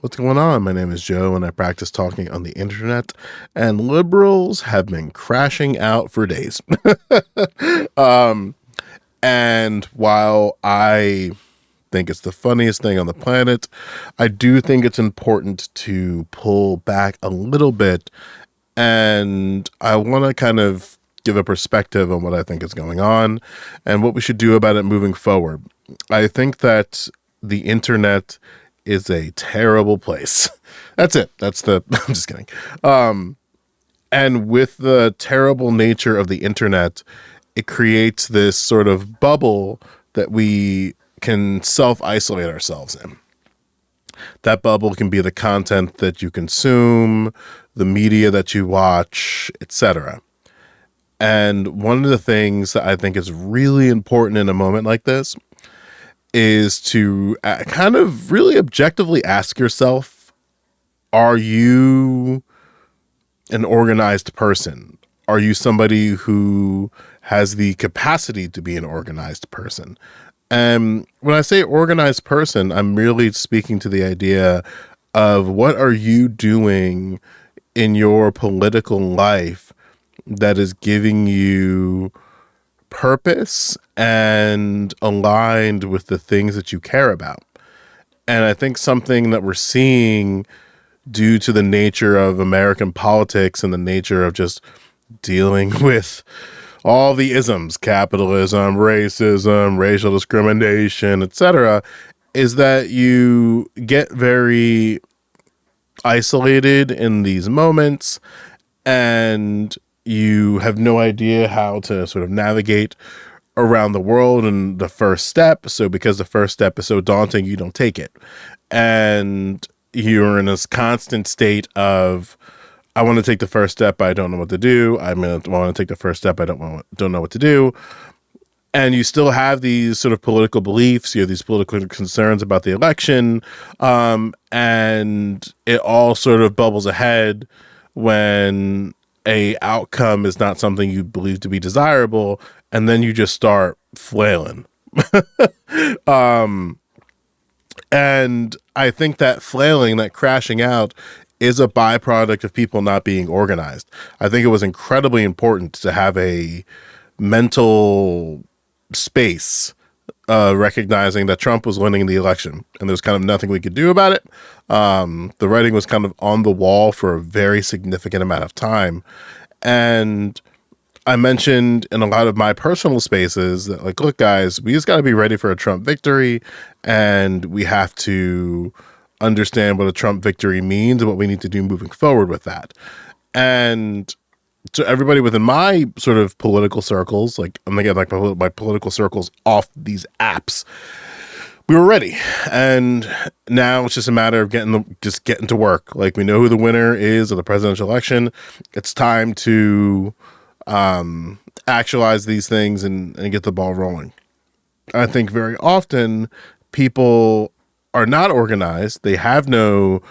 What's going on? My name is Joe, and I practice talking on the internet, and liberals have been crashing out for days. um, and while I think it's the funniest thing on the planet, I do think it's important to pull back a little bit, and I want to kind of give a perspective on what I think is going on and what we should do about it moving forward. I think that the internet is a terrible place. That's it. I'm just kidding. Um, and with the terrible nature of the internet, it creates this sort of bubble that we can self isolate ourselves in. That bubble can be the content that you consume, the media that you watch, etc. And one of the things that I think is really important in a moment like this is to kind of really objectively ask yourself, are you an organized person? Are you somebody who has the capacity to be an organized person? And when I say organized person, I'm really speaking to the idea of what are you doing in your political life that is giving you purpose and aligned with the things that you care about. And I think something that we're seeing due to the nature of American politics and the nature of just dealing with all the isms, capitalism, racism, racial discrimination, etc., is that you get very isolated in these moments and you have no idea how to sort of navigate around the world in the first step. So because the first step is so daunting, you don't take it. And you're in this constant state of, I want to take the first step, but I don't know what to do. I want to take the first step, I don't know what to do. And you still have these sort of political beliefs, you have these political concerns about the election, and it all sort of bubbles ahead when a outcome is not something you believe to be desirable, and then you just start flailing. um, and I think that flailing, that crashing out, is a byproduct of people not being organized. I think it was incredibly important to have a mental space recognizing that Trump was winning the election and there's kind of nothing we could do about it. The writing was kind of on the wall for a very significant amount of time. And I mentioned in a lot of my personal spaces that, like, look, guys, we just got to be ready for a Trump victory, and we have to understand what a Trump victory means and what we need to do moving forward with that. And to everybody within my sort of political circles, like I'm gonna get like my political circles off these apps, we were ready, and now it's just a matter of getting to work. Like, we know who the winner is of the presidential election. It's time to actualize these things and get the ball rolling. I think very often people are not organized. They have no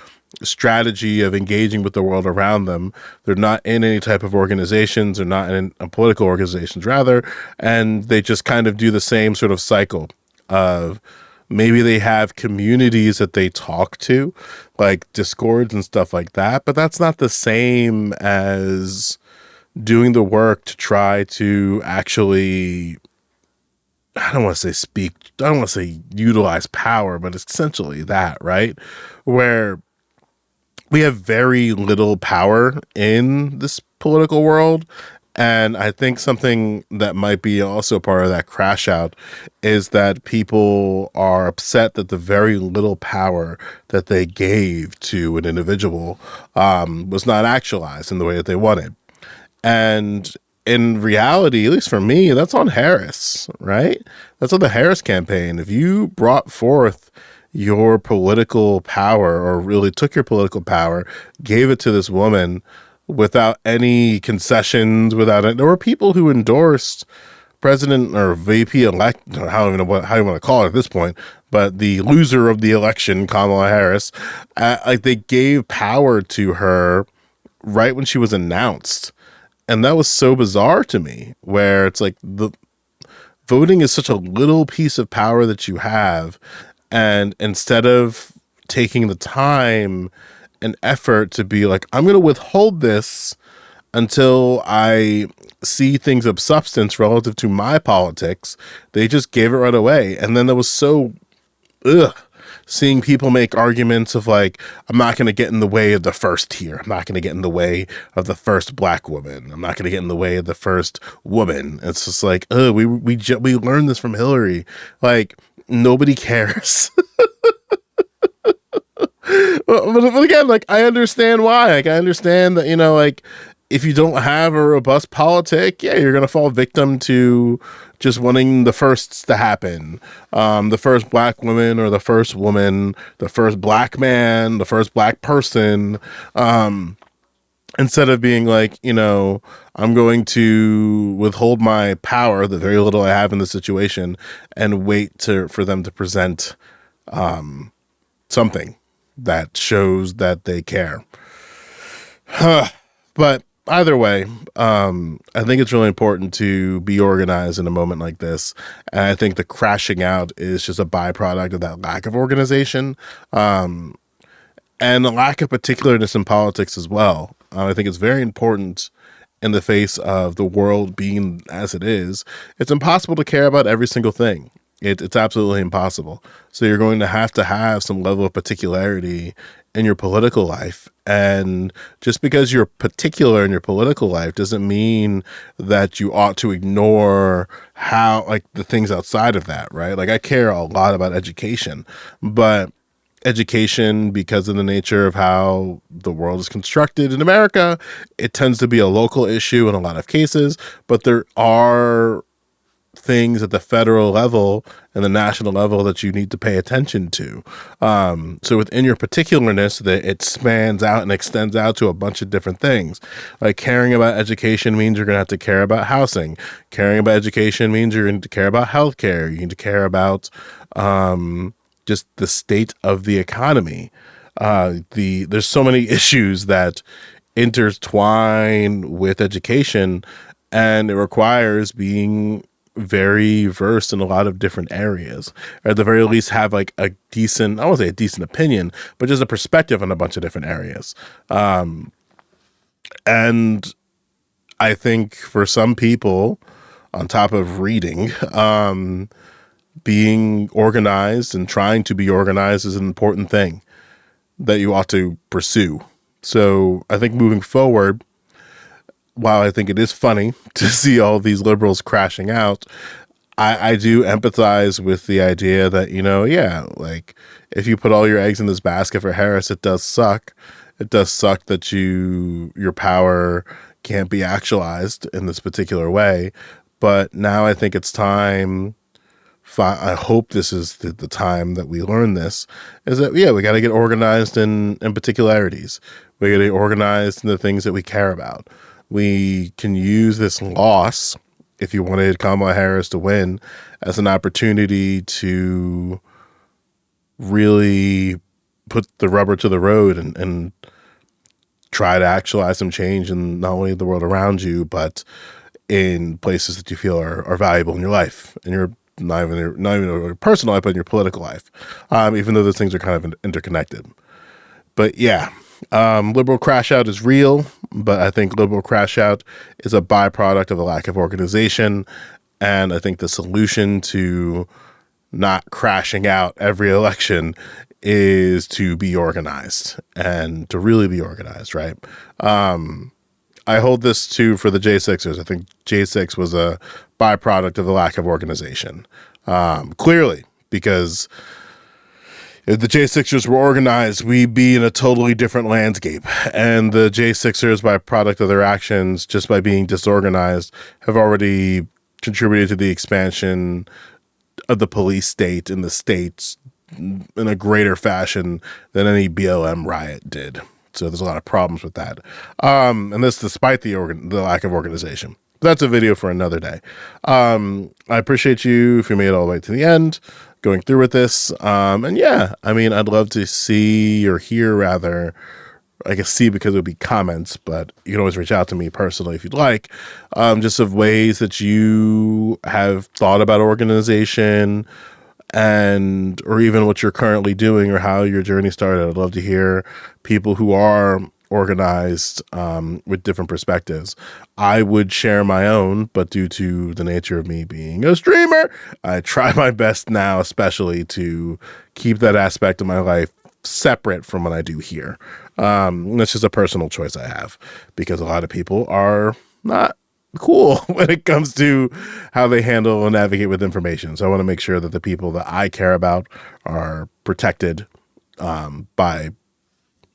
strategy of engaging with the world around them. They're not in any type of organizations. They're not in political organizations, rather, and they just kind of do the same sort of cycle of, maybe they have communities that they talk to, like discords and stuff like that, but that's not the same as doing the work to try to actually, I don't want to say speak, I don't want to say utilize power, but it's essentially that, right? Where we have very little power in this political world. And I think something that might be also part of that crash out is that people are upset that the very little power that they gave to an individual was not actualized in the way that they wanted. And in reality, at least for me, that's on Harris, right? That's on the Harris campaign. If you brought forth your political power, or really took your political power, gave it to this woman without any concessions, without it, there were people who endorsed president or VP elect, or how you want to call it at this point, but the loser of the election, Kamala Harris, like, they gave power to her right when she was announced. And that was so bizarre to me, where it's like, the voting is such a little piece of power that you have. And instead of taking the time and effort to be like, I'm going to withhold this until I see things of substance relative to my politics. They just gave it right away. And then there was so, ugh, seeing people make arguments of like, I'm not going to get in the way of the first tier. I'm not going to get in the way of the first black woman. I'm not going to get in the way of the first woman. It's just like, we learned this from Hillary. Like, nobody cares. But again, like, I understand why. Like, I understand that, like, if you don't have a robust politic, yeah, you're going to fall victim to just wanting the firsts to happen. The first black woman or the first woman, the first black man, the first black person. Instead of being like, I'm going to withhold my power, the very little I have in the situation, and wait for them to present something that shows that they care. But either way, I think it's really important to be organized in a moment like this. And I think the crashing out is just a byproduct of that lack of organization, and the lack of particularness in politics as well. I think it's very important in the face of the world being as it is. It's impossible to care about every single thing. It's absolutely impossible. So you're going to have some level of particularity in your political life. And just because you're particular in your political life doesn't mean that you ought to ignore how, like, the things outside of that, right? Like, I care a lot about education, but education, because of the nature of how the world is constructed in America, it tends to be a local issue in a lot of cases, but there are things at the federal level and the national level that you need to pay attention to. So within your particularness, that it spans out and extends out to a bunch of different things. Like, caring about education means you're going to have to care about housing. Caring about education means you're going to care about healthcare. You need to care about just the state of the economy. There's so many issues that intertwine with education, and it requires being very versed in a lot of different areas, or at the very least have like a decent, I won't say a decent opinion, but just a perspective on a bunch of different areas. And I think for some people, on top of reading, being organized and trying to be organized is an important thing that you ought to pursue. So I think moving forward, while I think it is funny to see all these liberals crashing out, I do empathize with the idea that, like, if you put all your eggs in this basket for Harris, it does suck. It does suck that your power can't be actualized in this particular way. But now I think it's time. I hope this is the time that we learn this, is that, we got to get organized in particularities. We got to get organized in the things that we care about. We can use this loss, if you wanted Kamala Harris to win, as an opportunity to really put the rubber to the road and try to actualize some change in not only the world around you, but in places that you feel are valuable in your life, in your not even your personal life, but in your political life, even though those things are kind of interconnected. But yeah, liberal crash out is real, but I think liberal crash out is a byproduct of a lack of organization. And I think the solution to not crashing out every election is to be organized, and to really be organized, right? I hold this too for the J6ers. I think J6 was a byproduct of the lack of organization. Clearly, because if the J6ers were organized, we'd be in a totally different landscape. And the J6ers, by product of their actions, just by being disorganized, have already contributed to the expansion of the police state in the states in a greater fashion than any BLM riot did. So there's a lot of problems with that. And this despite the lack of organization. That's a video for another day. I appreciate you if you made it all the way to the end, going through with this. And yeah, I mean, I'd love to see or hear, rather, I guess see because it would be comments, but you can always reach out to me personally if you'd like, just of ways that you have thought about organization and or even what you're currently doing or how your journey started. I'd love to hear people who are organized with different perspectives. I would share my own, but due to the nature of me being a streamer, I try my best now, especially to keep that aspect of my life separate from what I do here. That's just a personal choice I have because a lot of people are not cool when it comes to how they handle and navigate with information. So I want to make sure that the people that I care about are protected by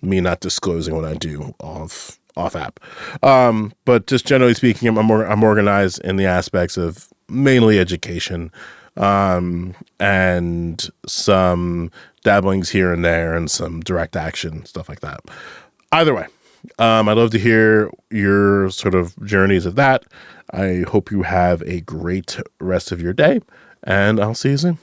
me not disclosing what I do off app. But just generally speaking, I'm organized in the aspects of mainly education, and some dabblings here and there and some direct action, stuff like that. Either way, I'd love to hear your sort of journeys of that. I hope you have a great rest of your day, and I'll see you soon.